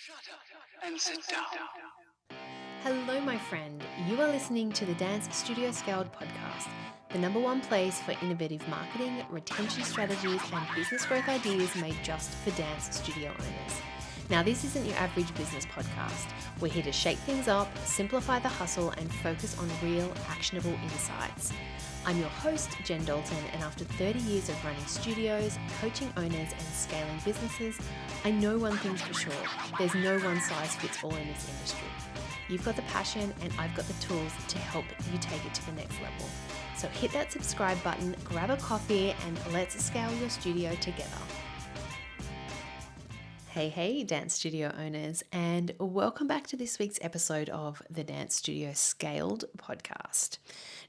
Shut up and sit down. Hello, my friend. You are listening to the Dance Studio Scaled podcast, the number one place for innovative marketing, retention strategies, and business growth ideas made just for dance studio owners. Now, this isn't your average business podcast. We're here to shake things up, simplify the hustle, and focus on real, actionable insights. I'm your host, Jen Dalton, and after 30 years of running studios, coaching owners, and scaling businesses, I know one thing's for sure. There's no one size fits all in this industry. You've got the passion and I've got the tools to help you take it to the next level. So hit that subscribe button, grab a coffee, and let's scale your studio together. Hey, dance studio owners, and welcome back to this week's episode of the Dance Studio Scaled podcast.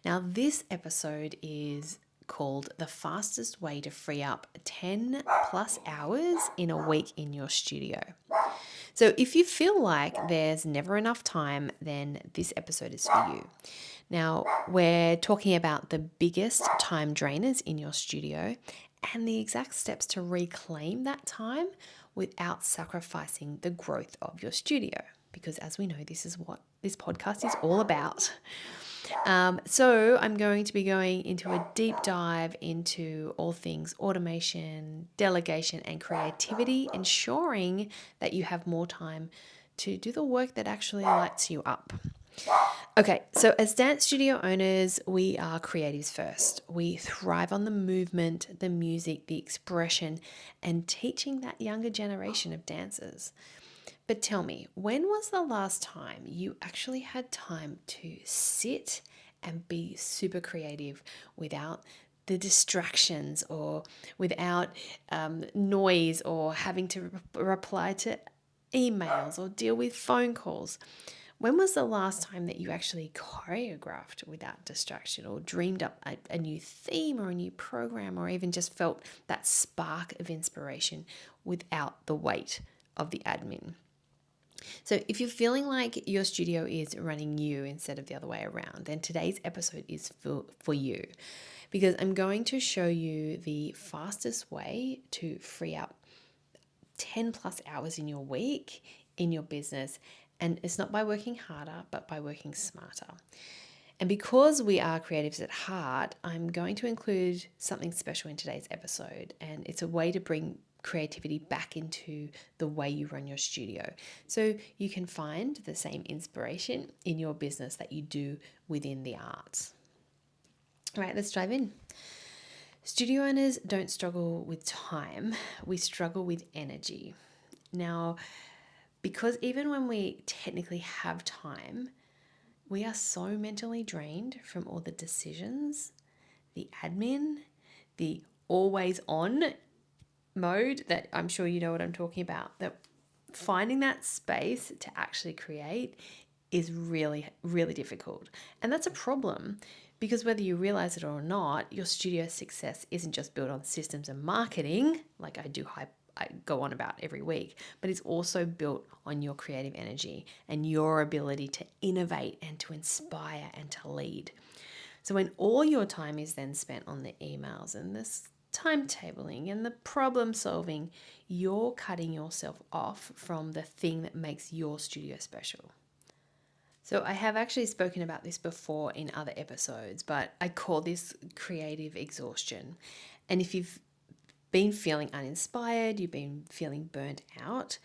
Now, this episode is called The Fastest Way to Free Up 10 plus hours in a week in your studio. So if you feel like there's never enough time, then this episode is for you. Now, we're talking about the biggest time drainers in your studio and the exact steps to reclaim that time without sacrificing the growth of your studio. Because as we know, this is what this podcast is all about. So I'm going to be going into a deep dive into all things automation, delegation, and creativity, ensuring that you have more time to do the work that actually lights you up. Okay, so as dance studio owners, we are creatives first. We thrive on the movement, the music, the expression, and teaching that younger generation of dancers. But tell me, when was the last time you actually had time to sit and be super creative without the distractions or without noise or having to reply to emails or deal with phone calls? When was the last time that you actually choreographed without distraction or dreamed up a new theme or a new program or even just felt that spark of inspiration without the weight of the admin? So if you're feeling like your studio is running you instead of the other way around, then today's episode is for you, because I'm going to show you the fastest way to free up 10 plus hours in your week, in your business. And it's not by working harder, but by working smarter. And because we are creatives at heart, I'm going to include something special in today's episode. And it's a way to bring creativity back into the way you run your studio, so you can find the same inspiration in your business that you do within the arts. All right, let's dive in. Studio owners don't struggle with time, we struggle with energy. Now, because even when we technically have time, we are so mentally drained from all the decisions, the admin, the always on mode that I'm sure you know what I'm talking about, that finding that space to actually create is really, really difficult. And that's a problem, because whether you realize it or not, your studio success isn't just built on systems and marketing, like I go on about every week, but it's also built on your creative energy and your ability to innovate and to inspire and to lead. So when all your time is then spent on the emails and this timetabling and the problem solving, you're cutting yourself off from the thing that makes your studio special. So I have actually spoken about this before in other episodes, but I call this creative exhaustion. And if you've been feeling uninspired, you've been feeling burnt out,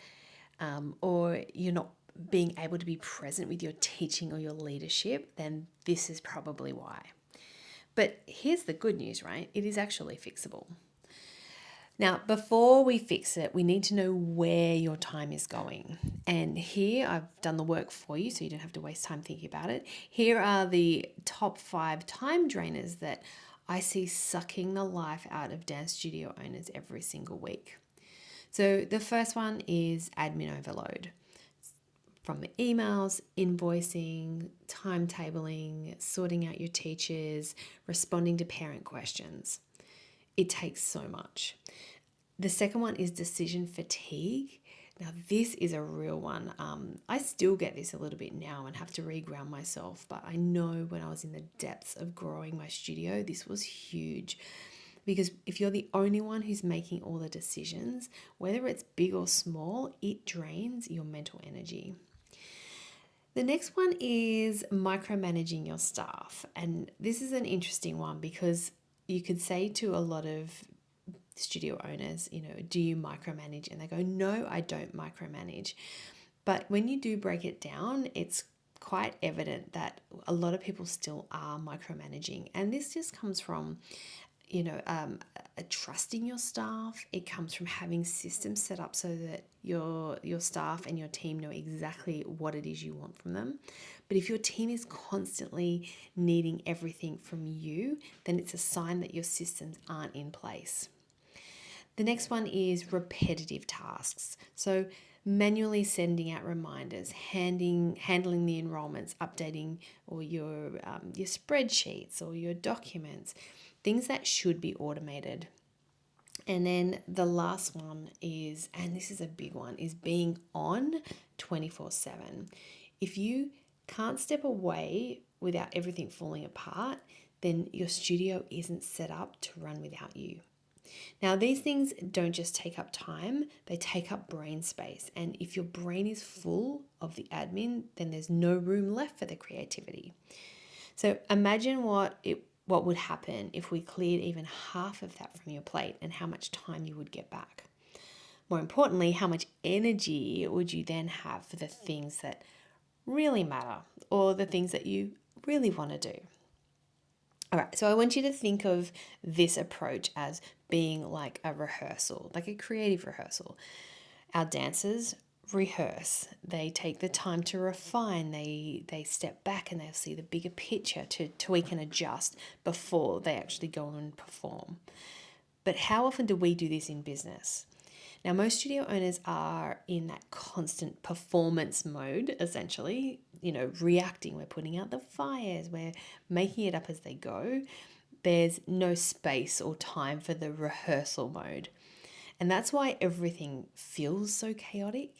or you're not being able to be present with your teaching or your leadership, then this is probably why. But here's the good news, right? It is actually fixable. Now, before we fix it, we need to know where your time is going. And here I've done the work for you, so you don't have to waste time thinking about it. Here are the top 5 time drainers that I see sucking the life out of dance studio owners every single week. So the first one is admin overload. From the emails, invoicing, timetabling, sorting out your teachers, responding to parent questions. It takes so much. The second one is decision fatigue. Now, this is a real one. I still get this a little bit now and have to reground myself, but I know when I was in the depths of growing my studio, this was huge. Because if you're the only one who's making all the decisions, whether it's big or small, it drains your mental energy. The next one is micromanaging your staff. And this is an interesting one because you could say to a lot of studio owners, do you micromanage? And they go, no, I don't micromanage. But when you do break it down, it's quite evident that a lot of people still are micromanaging. And this just comes from trusting your staff. It comes from having systems set up so that your staff and your team know exactly what it is you want from them. But if your team is constantly needing everything from you, then it's a sign that your systems aren't in place. The next one is repetitive tasks. So manually sending out reminders, handling the enrollments, updating or your spreadsheets or your documents, things that should be automated. And then the last one is, and this is a big one, is being on 24/7. If you can't step away without everything falling apart, then your studio isn't set up to run without you. Now, these things don't just take up time, they take up brain space. And if your brain is full of the admin, then there's no room left for the creativity. So imagine what would happen if we cleared even half of that from your plate and how much time you would get back. More importantly, how much energy would you then have for the things that really matter or the things that you really want to do? All right, so I want you to think of this approach as being like a rehearsal, like a creative rehearsal. Our dancers rehearse. They take the time to refine. They step back and they'll see the bigger picture to tweak and adjust before they actually go and perform. But how often do we do this in business? Now, most studio owners are in that constant performance mode, essentially, reacting. We're putting out the fires, we're making it up as they go. There's no space or time for the rehearsal mode. And that's why everything feels so chaotic.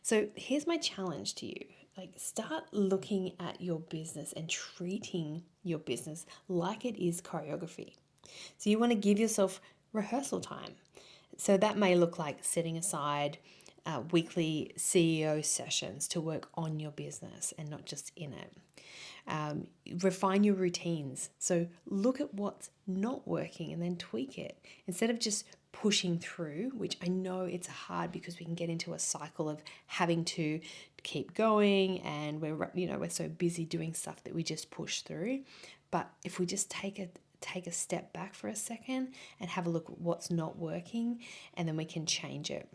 So here's my challenge to you. Start looking at your business and treating your business like it is choreography. So you want to give yourself rehearsal time. So that may look like setting aside weekly CEO sessions to work on your business and not just in it. Refine your routines. So look at what's not working and then tweak it instead of just pushing through, which I know it's hard because we can get into a cycle of having to keep going and we're so busy doing stuff that we just push through. But if we just take a step back for a second and have a look at what's not working, and then we can change it.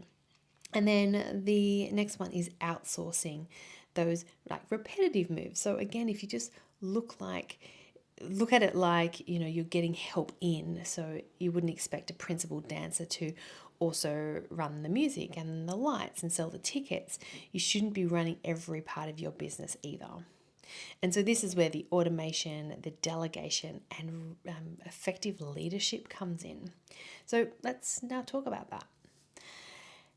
And then the next one is outsourcing those repetitive moves. So again, if you just look at it like, you're getting help in. So you wouldn't expect a principal dancer to also run the music and the lights and sell the tickets. You shouldn't be running every part of your business either. And so this is where the automation, the delegation, and effective leadership comes in. So let's now talk about that.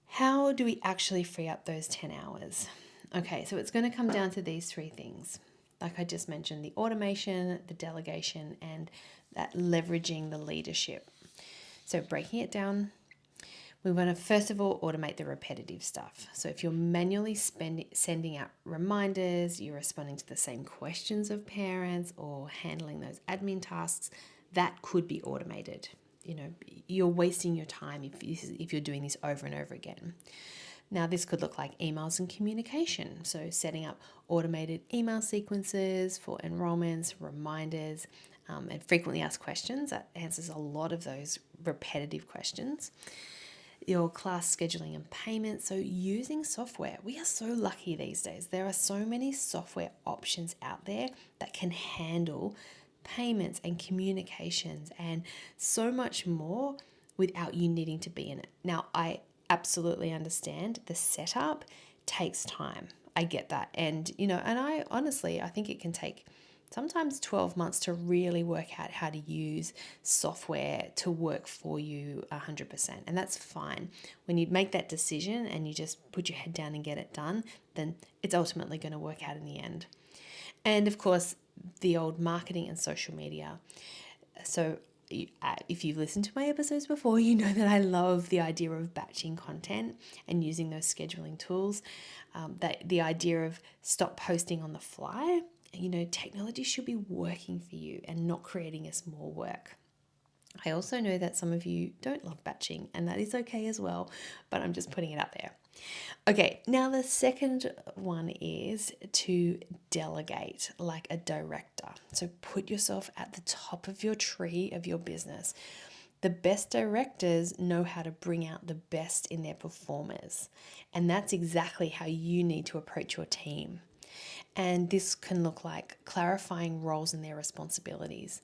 How do we actually free up those 10 hours? Okay, so it's going to come down to these three things. Like I just mentioned, the automation, the delegation, and that leveraging the leadership. So breaking it down, we want to first of all automate the repetitive stuff. So if you're manually sending out reminders, you're responding to the same questions of parents or handling those admin tasks, that could be automated. You're wasting your time if you're doing this over and over again. Now, this could look like emails and communication. So setting up automated email sequences for enrollments, reminders, and frequently asked questions. That answers a lot of those repetitive questions. Your class scheduling and payment. So using software. We are so lucky these days. There are so many software options out there that can handle payments and communications and so much more without you needing to be in it. Now, I absolutely understand the setup takes time. I get that. And I think it can take sometimes 12 months to really work out how to use software to work for you 100%. And that's fine. When you make that decision and you just put your head down and get it done, then it's ultimately going to work out in the end. And of course, the old marketing and social media. So if you've listened to my episodes before, you know that I love the idea of batching content and using those scheduling tools. That the idea of stop posting on the fly. Technology should be working for you and not creating us more work. I also know that some of you don't love batching, and that is okay as well, but I'm just putting it out there. Okay, now the second one is to delegate like a director. So put yourself at the top of your tree of your business. The best directors know how to bring out the best in their performers, and that's exactly how you need to approach your team. And this can look like clarifying roles and their responsibilities.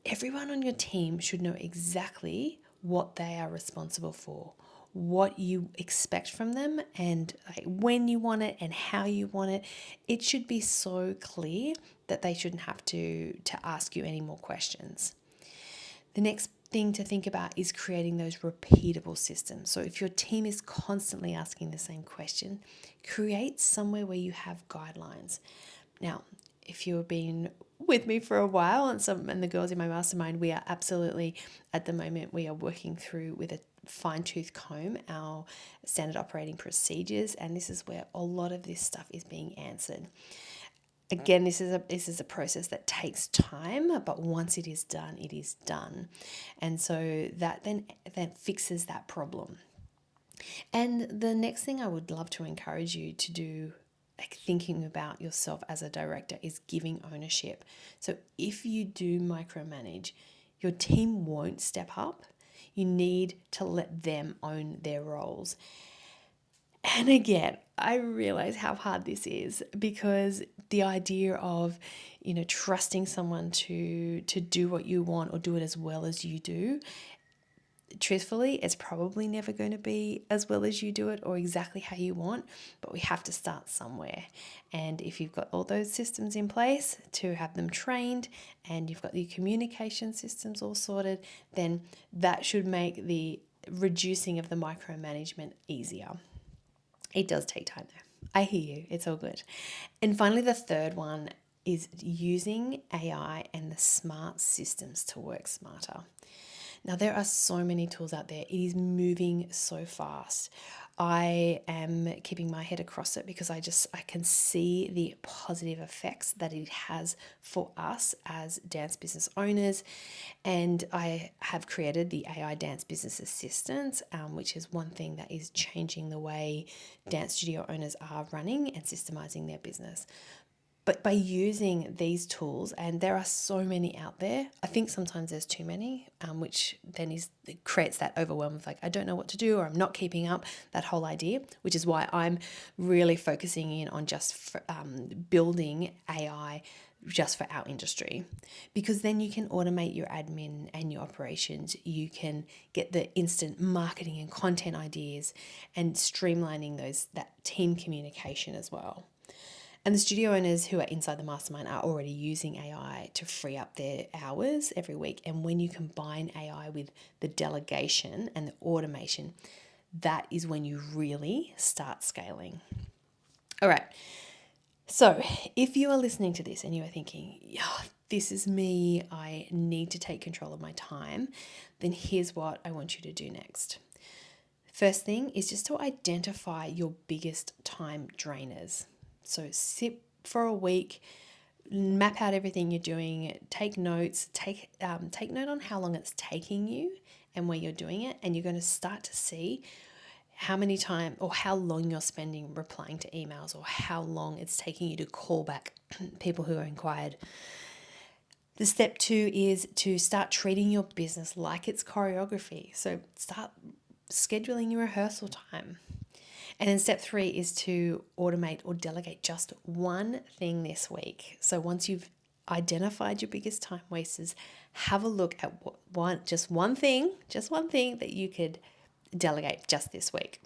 Everyone on your team should know exactly what they are responsible for, what you expect from them, and like when you want it and how you want it. It should be so clear that they shouldn't have to ask you any more questions. The next thing to think about is creating those repeatable systems. So if your team is constantly asking the same question, create somewhere where you have guidelines. Now, if you've been with me for a while and the girls in my mastermind, we are absolutely, at the moment, we are working through with a fine-tooth comb our standard operating procedures, and this is where a lot of this stuff is being answered. Again, this is a process that takes time, but once it is done, it is done. And so that then fixes that problem. And the next thing I would love to encourage you to do, like thinking about yourself as a director, is giving ownership. So if you do micromanage, your team won't step up. You need to let them own their roles. And again, I realize how hard this is, because the idea of, trusting someone to do what you want or do it as well as you do, truthfully, it's probably never going to be as well as you do it or exactly how you want, but we have to start somewhere. And if you've got all those systems in place to have them trained, and you've got the communication systems all sorted, then that should make the reducing of the micromanagement easier. It does take time though. I hear you. It's all good. And finally, the third one is using AI and the smart systems to work smarter. Now, there are so many tools out there. It is moving so fast. I am keeping my head across it because I can see the positive effects that it has for us as dance business owners. And I have created the AI Dance Business Assistant, which is one thing that is changing the way dance studio owners are running and systemizing their business. But by using these tools, and there are so many out there, I think sometimes there's too many, which then creates that overwhelm of like, I don't know what to do, or I'm not keeping up, that whole idea, which is why I'm really focusing in on just building AI just for our industry, because then you can automate your admin and your operations. You can get the instant marketing and content ideas and streamlining that team communication as well. And the studio owners who are inside the mastermind are already using AI to free up their hours every week. And when you combine AI with the delegation and the automation, that is when you really start scaling. All right. So if you are listening to this and you are thinking, yeah, this is me, I need to take control of my time, then here's what I want you to do next. First thing is just to identify your biggest time drainers. So sit for a week, map out everything you're doing, take notes, take note on how long it's taking you and where you're doing it, and you're going to start to see how many time or how long you're spending replying to emails, or how long it's taking you to call back people who are inquired. The step 2 is to start treating your business like it's choreography. So start scheduling your rehearsal time. And then step 3 is to automate or delegate just one thing this week. So once you've identified your biggest time wasters, have a look at just one thing that you could delegate just this week.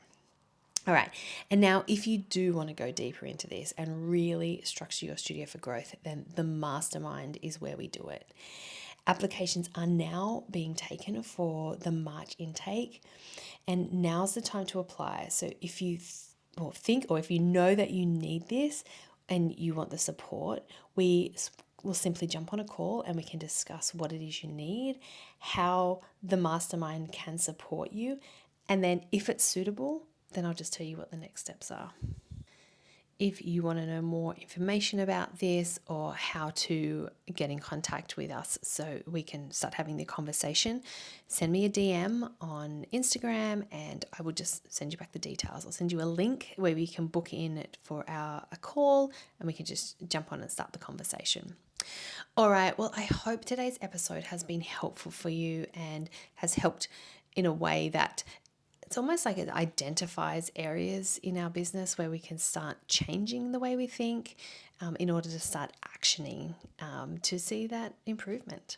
All right. And now if you do want to go deeper into this and really structure your studio for growth, then the mastermind is where we do it. Applications are now being taken for the March intake, and now's the time to apply. So if you think, or if you know that you need this and you want the support, we we'll simply jump on a call and we can discuss what it is you need, how the mastermind can support you, and then if it's suitable, then I'll just tell you what the next steps are. If you want to know more information about this or how to get in contact with us so we can start having the conversation, send me a DM on Instagram and I will just send you back the details. I'll send you a link where we can book in for a call and we can just jump on and start the conversation. All right, well, I hope today's episode has been helpful for you and has helped in a way that it's almost like it identifies areas in our business where we can start changing the way we think in order to start actioning to see that improvement.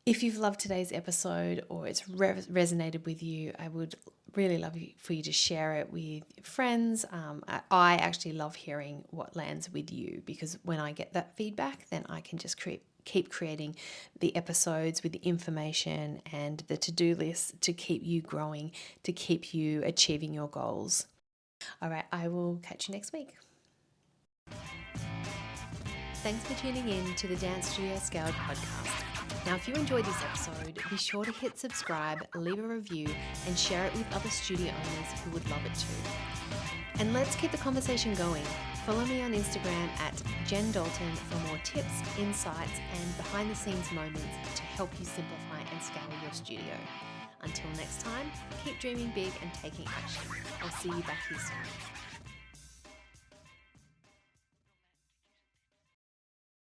If you've loved today's episode or it's resonated with you, I would really love for you to share it with friends. I actually love hearing what lands with you because when I get that feedback, then I can just keep creating the episodes with the information and the to-do list to keep you growing, to keep you achieving your goals. All right, I will catch you next week. Thanks for tuning in to the Dance Studio Scaled podcast. Now, if you enjoyed this episode, be sure to hit subscribe, leave a review, and share it with other studio owners who would love it too. And let's keep the conversation going. Follow me on Instagram at Jen Dalton for more tips, insights, and behind-the-scenes moments to help you simplify and scale your studio. Until next time, keep dreaming big and taking action. I'll see you back here soon.